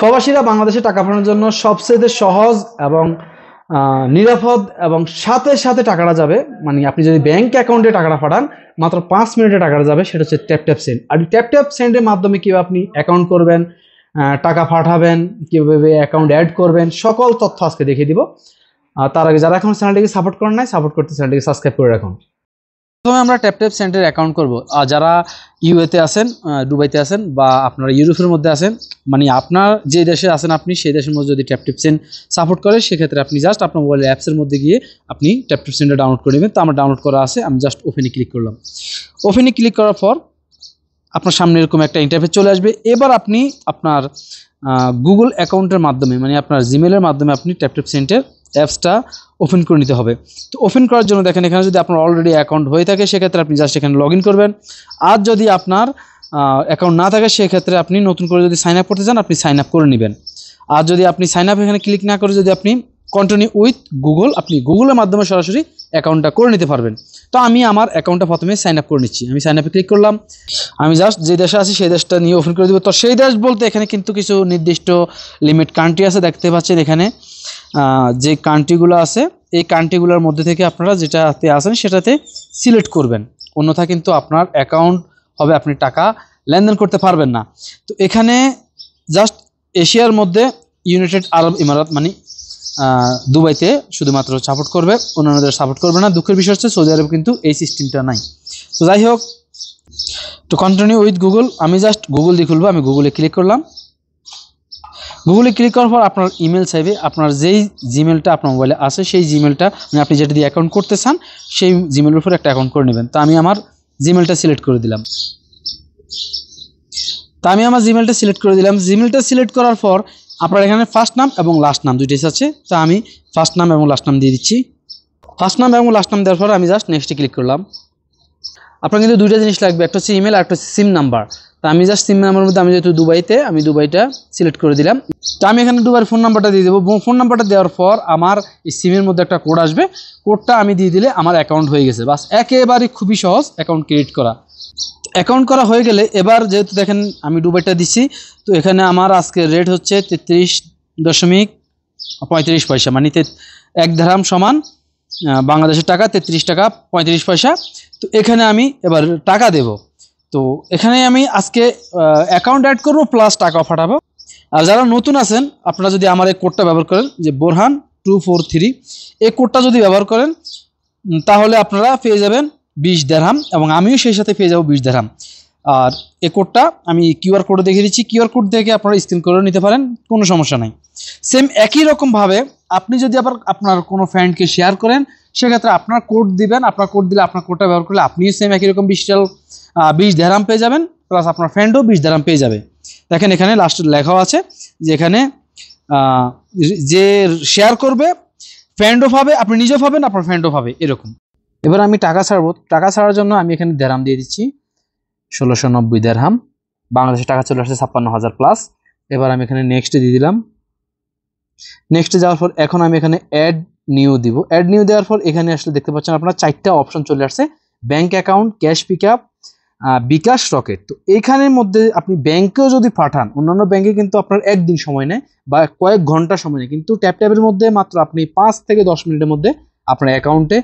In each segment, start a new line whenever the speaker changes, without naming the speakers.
প্রবাসীরা বাংলাদেশে টাকা পাঠানোর জন্য সবচেয়ে সহজ এবং নিরাপদ এবং সাথে সাথে টাকাটা যাবে, মানে আপনি যদি ব্যাংক অ্যাকাউন্টে টাকাটা পাঠান মাত্র 5 মিনিটে টাকাটা যাবে, সেটা হচ্ছে ট্যাপ ট্যাপ সেন্ড। আর ট্যাপ ট্যাপ সেন্ডের মাধ্যমে কিভাবে আপনি অ্যাকাউন্ট করবেন, টাকা পাঠাবেন, কিভাবে অ্যাকাউন্ট অ্যাড করবেন, সকল তথ্য আজকে দেখিয়ে দিব। তার আগে যারা এখন চ্যানেলটিকে সাপোর্ট করেন নাই, সাপোর্ট করতে চ্যানেলটিকে সাবস্ক্রাইব করে রাখুন। প্রথমে আমরা ট্যাপ ট্যাপ সেন্টারে অ্যাকাউন্ট করব। আর যারা ইউএতে আছেন, দুবাইতে আছেন বা আপনারা ইউরোপের মধ্যে আছেন, মানে আপনার যে দেশে আছেন আপনি সেই দেশের মধ্যে যদি ট্যাপ ট্যাপ সেন্ড সাপোর্ট করে, সেক্ষেত্রে আপনি জাস্ট আপনার মোবাইল অ্যাপসের মধ্যে গিয়ে আপনি ট্যাপ ট্যাপ সেন্টার ডাউনলোড করে নেবেন। তো আমার ডাউনলোড করা আছে, আমি জাস্ট ওপেনে ক্লিক করলাম। ওপেনে ক্লিক করার পর আপনার সামনে এরকম একটা ইন্টারফেস চলে আসবে। এবার আপনি আপনার গুগল অ্যাকাউন্টের মাধ্যমে, মানে আপনার জিমেলের মাধ্যমে আপনি ট্যাপ ট্যাপ সেন্টার অ্যাপসটা ওপেন করে নিতে হবে। তো ওপেন করার জন্য দেখেন এখানে যদি আপনার অলরেডি অ্যাকাউন্ট হয়ে থাকে সেক্ষেত্রে আপনি জাস্ট এখানে লগ ইন করবেন। আর যদি আপনার অ্যাকাউন্ট না থাকে সেক্ষেত্রে আপনি নতুন করে যদি সাইন আপ করতে চান আপনি সাইন আপ করে নেবেন। আর যদি আপনি সাইন আপ এখানে ক্লিক না করে যদি আপনি কন্টিনিউ উইথ গুগল, আপনি গুগলের মাধ্যমে সরাসরি অ্যাকাউন্টটা করে নিতে পারবেন। তো আমি আমার অ্যাকাউন্টটা প্রথমে সাইন আপ করে নিচ্ছি। আমি সাইন আপে ক্লিক করলাম। আমি জাস্ট যে দেশে আছি সেই দেশটা নিয়ে ওপেন করে দেবো। তো সেই দেশ বলতে এখানে কিন্তু কিছু নির্দিষ্ট লিমিট কান্ট্রি আছে, দেখতে পাচ্ছেন এখানে যে কান্ট্রিগুলো আছে এই কান্ট্রিগুলোর মধ্যে থেকে আপনারা যেটাতে আছেন সেটাতে সিলেক্ট করবেন, অন্যথা কিন্তু আপনার অ্যাকাউন্ট হবে আপনি টাকা লেনদেন করতে পারবেন না। তো এখানে জাস্ট এশিয়ার মধ্যে ইউনাইটেড আরব ইমারাত মানে দুবাইতে শুধুমাত্র সাপোর্ট করবে, অন্যান্যদের সাপোর্ট করবে না। দুঃখের বিষয় হচ্ছে সৌদি আরব কিন্তু এই সিস্টেমটা নাই। তো যাই হোক, তো কন্টিনিউ উইথ গুগল, আমি জাস্ট গুগল দিয়ে খুলবো। আমি গুগলে ক্লিক করলাম। গুগলে ক্লিক করার পর আপনার ইমেল চাইবে, আপনার যেই জিমেলটা আপনার মোবাইলে আছে সেই জিমেলটা, মানে আপনি যেটা দিয়ে অ্যাকাউন্ট করতে চান সেই জিমেলের উপর একটা অ্যাকাউন্ট করে নেবেন। তো আমি আমার জিমেলটা সিলেক্ট করে দিলাম। জিমেলটা সিলেক্ট করার পর আপনার এখানে ফার্স্ট নাম এবং লাস্ট নাম দুইটাই আছে। তো আমি ফার্স্ট নাম এবং লাস্ট নাম দিয়ে দিচ্ছি। ফার্স্ট নাম এবং লাস্ট নাম দেওয়ার পর আমি জাস্ট নেক্সটে ক্লিক করলাম। আপনার কিন্তু দুইটা জিনিস লাগবে, একটা হচ্ছে ইমেল আর একটা হচ্ছে সিম নাম্বার। তো আমি জাস্ট সিম নাম্বারের মধ্যে আমি যেহেতু দুবাইতে, আমি দুবাইটা সিলেক্ট করে দিলাম। তো আমি এখানে দুবার ফোন নাম্বারটা দিয়ে দেবো। ফোন নাম্বারটা দেওয়ার পর আমার এই সিমের মধ্যে একটা কোড আসবে, কোডটা আমি দিয়ে দিলে আমার অ্যাকাউন্ট হয়ে গেছে। বাস একেবারে খুবই সহজ অ্যাকাউন্ট ক্রিয়েট করা। অ্যাকাউন্ট করা হয়ে গেলে এবার যেহেতু দেখেন আমি দুবাইটা দিচ্ছি, তো এখানে আমার আজকে রেট হচ্ছে 33.35, মানে 1 দিরহাম সমান বাংলাদেশের টাকা 33 টাকা 35 পয়সা। তো এখানে আমি এবার টাকা দেব। তো এখানে আমি আজকে অ্যাকাউন্ট অ্যাড করব প্লাস টাকা পাঠাবো। আর যারা নতুন আছেন আপনারা যদি আমার এই কোডটা ব্যবহার করেন, যে বোরহান 243, এই কোডটা যদি ব্যবহার করেন তাহলে আপনারা পেয়ে যাবেন 20 দিরহাম এবং আমিও সেই সাথে পেয়ে যাব 20 দিরহাম। আর এই কোডটা আমি কিউআর কোডে দেখিয়ে দিচ্ছি, কিউআর কোড দেখে আপনারা স্ক্রিন করে নিতে পারেন, কোনো সমস্যা নাই। সেম একই রকমভাবে আপনি যদি আবার আপনার কোনো ফ্রেন্ডকে শেয়ার করেন সেক্ষেত্রে আপনার কোড দিবেন, আপনার কোড দিলে আপনার কোডটা ব্যবহার করলে আপনিও সেম একই রকম 20 দিরহাম পেয়ে যাবেন, প্লাস আপনার ফ্রেন্ডও 20 দিরহাম পেয়ে যাবে। দেখেন এখানে লাস্টে লেখাও আছে যে এখানে যে শেয়ার করবে ফ্রেন্ডও পাবে, আপনি নিজেও পাবেন, আপনার ফ্রেন্ডও পাবে, এরকম। এবার আমি টাকা ছাড়বো। টাকা ছাড়ার জন্য আমি এখানে দিরহাম দিয়ে দিচ্ছি 1690 দিরহাম, বাংলাদেশের টাকা চলে আসছে 56,000 প্লাস। এবার আমি এখানে নেক্সটে দিয়ে দিলাম। নেক্সটে যাওয়ার পর এখন আমি এখানে অ্যাড নিউ দিব। অ্যাড নিউ দেওয়ার পর এখানে আসলে দেখতে পাচ্ছেন আপনারা 4টা অপশন চলে আসছে, ব্যাংক অ্যাকাউন্ট, ক্যাশ পিকআপ, বিকাশ, রকেট। তো এইখানের মধ্যে আপনি ব্যাংকেও যদি পাঠান, অন্যান্য ব্যাংকে কিন্তু আপনার একদিন সময় নেয় বা কয়েক ঘন্টা সময় নেয়, কিন্তু ট্যাপ ট্যাপের মধ্যে মাত্র আপনি 5 থেকে 10 মিনিটের মধ্যে আপনার অ্যাকাউন্টে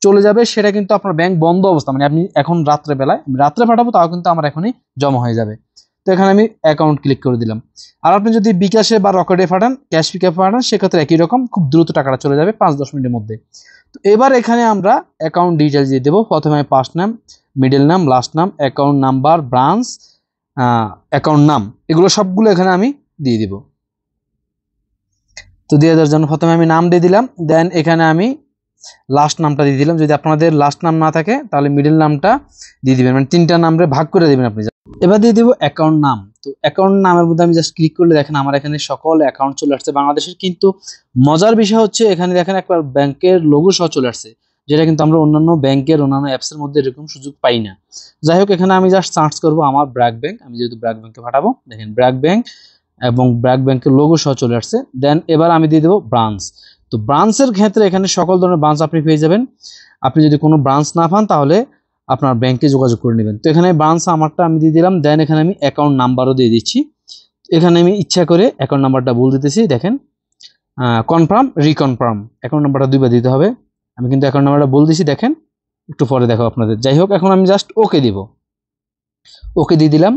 চলে যাবে। সেটা কিন্তু আপনার ব্যাংক বন্ধ অবস্থা, মানে আপনি এখন রাত্রে পাঠাবো তাও কিন্তু আমার এখনই জমা হয়ে যাবে। তো এখানে আমি অ্যাকাউন্ট ক্লিক করে দিলাম। আর আপনি যদি বিকাশে বা রকেটে পাঠান, ক্যাশ পিকআপ পাঠান, সেক্ষেত্রে একই রকম খুব দ্রুত টাকাটা চলে যাবে 5-10 মিনিটের মধ্যে। তো এবার এখানে আমরা অ্যাকাউন্ট ডিটেলস দিয়ে দেবো। প্রথমে আমি ফার্স্ট নাম, মিডল নাম, লাস্ট নাম, অ্যাকাউন্ট নাম্বার, ব্রাঞ্চ, অ্যাকাউন্ট নাম, এগুলো সবগুলো এখানে আমি দিয়ে দিব। তো দিয়ে দেওয়ার জন্য প্রথমে আমি নাম দিয়ে দিলাম, দেন এখানে আমি লাস্ট নামটা দিয়ে দিলাম। যদি আপনাদের লাস্ট নাম না থাকে তাহলে মিডল নামটা দিয়ে দিবেন, মানে 3টা নামে ভাগ করে দিবেন আপনি। এবার দিয়ে দিব অ্যাকাউন্ট নাম। তো অ্যাকাউন্ট নামের মধ্যে আমি জাস্ট ক্লিক করলে দেখেন আমার এখানে সকল অ্যাকাউন্ট চলে আসছে বাংলাদেশের। কিন্তু মজার বিষয় হচ্ছে এখানে দেখেন একবার ব্যাংকের লোগো সহ চলে আসছে, যেটা কিন্তু আমরা অন্যান্য ব্যাংকের অন্যান্য অ্যাপসের মধ্যে এরকম সুযোগ পাই না। যাই হোক, এখানে আমি জাস্ট সার্চ করব আমার ব্র্যাক ব্যাংক। আমি যেহেতু ব্র্যাক ব্যাংকে পাঠাবো, দেখেন ব্র্যাক ব্যাংক এবং ব্র্যাক ব্যাংকের লোগো সহ চলে আসছে। দেন এবার আমি দিয়ে দেবো ব্রাঞ্চ। তো ব্রাঞ্চের ক্ষেত্রে এখানে সকল ধরনের ব্রাঞ্চ আপনি পেয়ে যাবেন। আপনি যদি কোনো ব্রাঞ্চ না পান তাহলে আপনার ব্যাংকে যোগাযোগ করে নেবেন। তো এখানে ব্রাঞ্চ আমারটা আমি দিয়ে দিলাম। দেন এখানে আমি অ্যাকাউন্ট নাম্বারও দিয়ে দিচ্ছি। এখানে আমি ইচ্ছা করে অ্যাকাউন্ট নাম্বারটা ভুল দিতেছি, দেখেন কনফার্ম রিকনফার্ম অ্যাকাউন্ট নাম্বারটা দুইবার দিতে হবে। আমি কিন্তু অ্যাকাউন্ট নাম্বারটা ভুল দিছি, দেখেন একটু পরে দেখো আপনাদের। যাই হোক, এখন আমি জাস্ট ওকে দিব, ওকে দিয়ে দিলাম।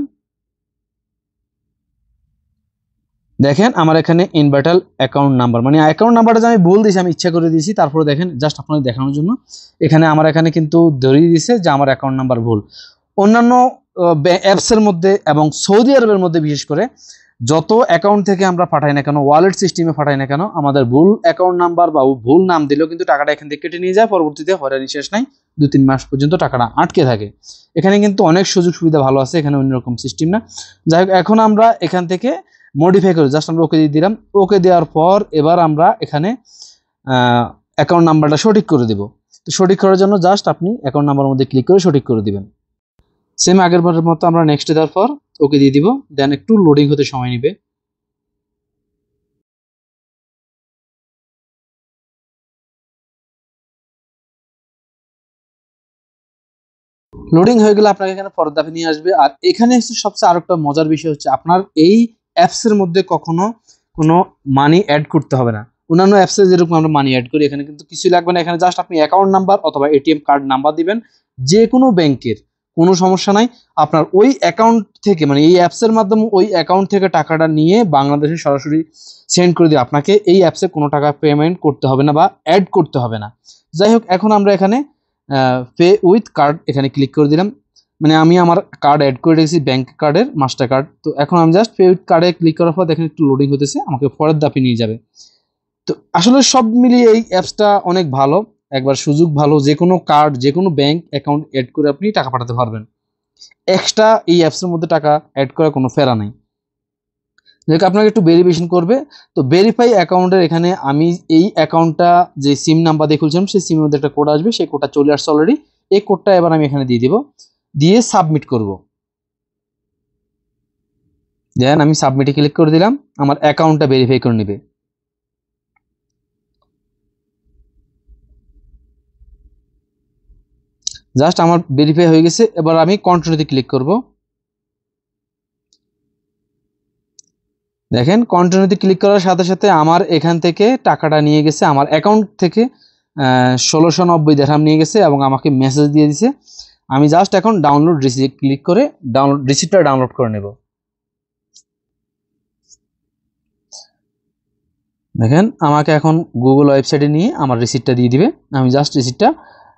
দেখেন আমার এখানে ইনভার্টাল অ্যাকাউন্ট নাম্বার, মানে অ্যাকাউন্ট নাম্বারটা আমি ভুল দিয়েছি, আমি ইচ্ছা করে দিয়েছি। তারপরে দেখেন জাস্ট আপনাদের দেখানোর জন্য এখানে আমার এখানে কিন্তু ধরিয়ে দিয়েছে যে আমার অ্যাকাউন্ট নাম্বার ভুল। অন্যান্য অ্যাপসের মধ্যে এবং সৌদি আরবের মধ্যে বিশেষ করে যত অ্যাকাউন্ট থেকে আমরা পাঠাই না কেন, ওয়ালেট সিস্টেমে পাঠাই না কেন, আমাদের ভুল অ্যাকাউন্ট নাম্বার বা ভুল নাম দিলেও কিন্তু টাকাটা এখান থেকে কেটে নিয়ে যায়। পরবর্তীতে হয়রানি শেষ নাই, 2-3 মাস পর্যন্ত টাকাটা আটকে থাকে। এখানে কিন্তু অনেক সুযোগ সুবিধা ভালো আছে, এখানে অন্যরকম সিস্টেম না। যাই হোক, এখন আমরা এখান থেকে মডিফাই করে জাস্ট আমরা ওকে দিয়ে দিলাম। ওকে দেওয়ার পর এবার আমরা এখানে অ্যাকাউন্ট নাম্বারটা সঠিক করে দেব। তো সঠিক করার জন্য জাস্ট আপনি অ্যাকাউন্ট নাম্বারের মধ্যে ক্লিক করে সঠিক করে দিবেন। সেম আগের বারের মতো আমরা নেক্সট দেওয়ার পর ওকে দিয়ে দিব, দেন একটু লোডিং হতে সময় নেবে। লোডিং হয়ে গেলে আপনাকে এখানে পরের ধাপে নিয়ে আসবে। আর এখানে হচ্ছে সবচেয়ে আরেকটা মজার বিষয় হচ্ছে, আপনার এই অ্যাপসের মধ্যে কখনো কোনো মানি অ্যাড করতে হবে না। অন্যান্য অ্যাপসে যেরকম আমরা মানি অ্যাড করি, এখানে কিন্তু কিছুই লাগবে না। এখানে জাস্ট আপনি অ্যাকাউন্ট নাম্বার অথবা এটিএম কার্ড নাম্বার দিবেন, যে কোনো ব্যাংকের, কোনো সমস্যা নাই। আপনার ওই অ্যাকাউন্ট থেকে, মানে এই অ্যাপসের মাধ্যমে ওই অ্যাকাউন্ট থেকে টাকাটা নিয়ে বাংলাদেশে সরাসরি সেন্ড করে দিয়ে আপনাকে এই অ্যাপসে কোনো টাকা পেমেন্ট করতে হবে না বা অ্যাড করতে হবে না। যাই হোক, এখন আমরা এখানে পে উইথ কার্ড এখানে ক্লিক করে দিলাম। মানে আমি আমার কার্ড অ্যাড করে রেখেছি, ব্যাংক কার্ডের মাস্টার কার্ড। তো এখন আমি জাস্ট পে উইথ কার্ডে ক্লিক করার পর দেখেন একটু লোডিং হতেছে, আমাকে পরের ধাপে নিয়ে যাবে। তো আসলে সব মিলিয়ে এই অ্যাপসটা অনেক ভালো, একবার সুযোগ ভালো। যে কোনো কার্ড, যে কোনো ব্যাংক অ্যাকাউন্ট অ্যাড করে আপনি টাকা পাঠাতে পারবেন। এক্সট্রা এই অ্যাপসের মধ্যে টাকা অ্যাড করার কোনো ফেরা নাই। যেহেতু আপনাকে একটু ভেরিফিকেশন করবে, তো ভেরিফাই অ্যাকাউন্টের এখানে আমি এই অ্যাকাউন্টটা যে সিম নাম্বার দিয়ে খুলছিলাম, সেই সিমের মধ্যে একটা কোড আসবে, সেই কোডটা চলে আসছে অলরেডি। এই কোডটা এবার আমি এখানে দিয়ে দিব, দিয়ে সাবমিট করব। দেন আমি সাবমিটে ক্লিক করে দিলাম, আমার অ্যাকাউন্টটা ভেরিফাই করে নেবে। জাস্ট আমার ভেরিফাই হয়ে গেছে, এবার আমি কন্টিনিউতে ক্লিক করব। দেখেন কন্টিনিউতে ক্লিক করার সাথে সাথে আমার এখান থেকে টাকাটা নিয়ে গেছে, আমার অ্যাকাউন্ট থেকে 1690 দিরহাম নিয়ে গেছে এবং আমাকে মেসেজ দিয়ে দিছে। আমি জাস্ট এখন ডাউনলোড রিসিপ্ট ক্লিক করে রিসিপ্টটা ডাউনলোড করে নেব। দেখেন আমাকে এখন গুগল ওয়েবসাইটে নিয়ে আমার রিসিপ্টটা দিয়ে দিবে। আমি জাস্ট রিসিপ্টটা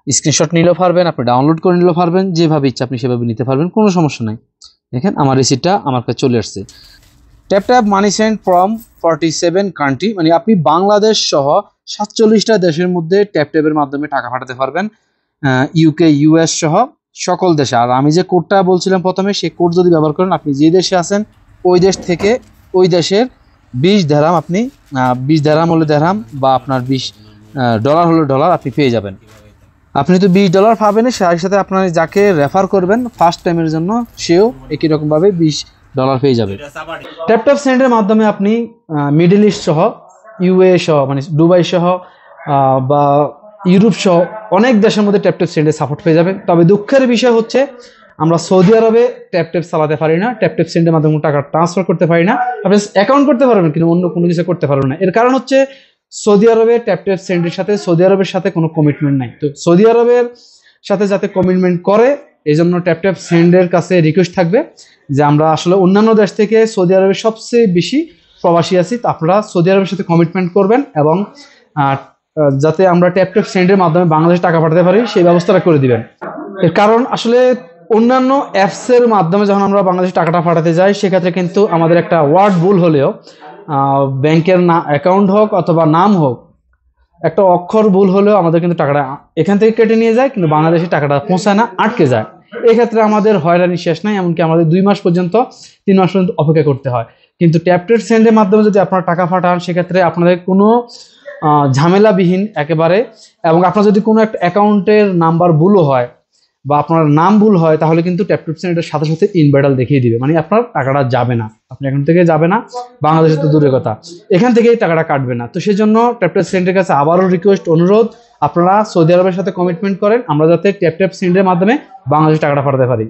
স্ক্রিনশট নিলেও পারবেন, আপনি ডাউনলোড করে নিলেও পারবেন, যেভাবে ইচ্ছা আপনি সেভাবে নিতে পারবেন, কোনো সমস্যা নাই। দেখেন আমার রিসিপ্টটা আমার কাছে চলে আসছে। Tap tap money send from 47 country, মানে আপনি বাংলাদেশ সহ 47টা দেশের মধ্যে ট্যাপ ট্যাপের মাধ্যমে টাকা পাঠাতে পারবেন, ইউকে ইউএস সহ সকল দেশে। আর আমি যে কোডটা বলছিলাম প্রথমে, সেই কোড যদি ব্যবহার করেন, আপনি যে দেশে আছেন ওই দেশ থেকে ওই দেশের 20 দিরহাম আপনি 20 দিরহাম হলে দিরহাম বা আপনার 20 ডলার হলে ডলার আপনি পেয়ে যাবেন। আপনি তো $20 পাবেন, সেই সাথে আপনার যাকে রেফার করবেন ফার্স্ট টাইমের জন্য, সেও একই রকমভাবে $20 পেয়ে যাবে। ট্যাপ ট্যাপ সেন্ডের মাধ্যমে আপনি মিডল ইস্ট সহ, ইউএ সহ, মানে দুবাই সহ বা ইউরোপ সহ অনেক দেশের মধ্যে ট্যাপ ট্যাপ সেন্ডের সাপোর্ট পেয়ে যাবেন। তবে দুঃখের বিষয় হচ্ছে, আমরা সৌদি আরবে ট্যাপ ট্যাপ চালাতে পারি না, ট্যাপ ট্যাপ সেন্ডের মাধ্যমে টাকা ট্রান্সফার করতে পারি না। আপনি অ্যাকাউন্ট করতে পারবেন কিন্তু অন্য কোনো কিছু করতে পারবেন না। এর কারণ হচ্ছে সৌদি আরবে ট্যাপ ট্যাপ সেন্ডের সাথে সৌদি আরবের সাথে কোনো কমিটমেন্ট নাই। তো সৌদি আরবের সাথে যাতে কমিটমেন্ট করে, এই জন্য ট্যাপ ট্যাপ সেন্ডের কাছে রিকোয়েস্ট থাকবে যে আমরা আসলে অন্যান্য দেশ থেকে সৌদি আরবের সবচেয়ে বেশি প্রবাসী আছি, তো আপনারা সৌদি আরবের সাথে কমিটমেন্ট করবেন এবং যাতে আমরা ট্যাপ ট্যাপ সেন্ডের মাধ্যমে বাংলাদেশে টাকা পাঠাতে পারি সেই ব্যবস্থাটা করে দিবেন। এর কারণ আসলে অন্যান্য অ্যাপসের মাধ্যমে যখন আমরা বাংলাদেশে টাকাটা পাঠাতে যাই, সেক্ষেত্রে কিন্তু আমাদের একটা ওয়ার্ড ভুল হলেও, ব্যাংকের অ্যাকাউন্ট হোক অথবা নাম হোক, একটা অক্ষর ভুল হলেও আমাদের কিন্তু টাকাটা এখান থেকে কেটে নিয়ে যায়, কিন্তু বাংলাদেশে টাকাটা পৌঁছায় না, আটকে যায়। এক্ষেত্রে আমাদের হয়রানি শেষ নাই, এমনকি আমাদের 2 মাস পর্যন্ত 3 মাস পর্যন্ত অপেক্ষা করতে হয়। কিন্তু ট্যাপ ট্যাপ সেন্ডের মাধ্যমে যদি আপনারা টাকা পাঠান, সেক্ষেত্রে আপনাদের কোনো ঝামেলাবিহীন একেবারে। এবং আপনার যদি কোনো একটা অ্যাকাউন্টের নাম্বার ভুলও হয় বা আপনার নাম ভুল হয়, তাহলে কিন্তু ট্যাপ ট্যাপ সেন্ডের সাথে সাথে ইনভার্টাল দেখিয়ে দিবে, মানে আপনার টাকাটা যাবে না, আপনি এখান থেকে যাবে না, বাংলাদেশে তো দূরের কথা, এখান থেকেই টাকাটা কাটবে না। তো সেই জন্য ট্যাপ ট্যাপ সেন্ডের কাছে আবারও রিকোয়েস্ট, অনুরোধ, আপনারা সৌদি আরবের সাথে কমিটমেন্ট করেন, আমরা যাতে ট্যাপ ট্যাপ সেন্ডের মাধ্যমে বাংলাদেশে টাকাটা পাঠাতে পারি।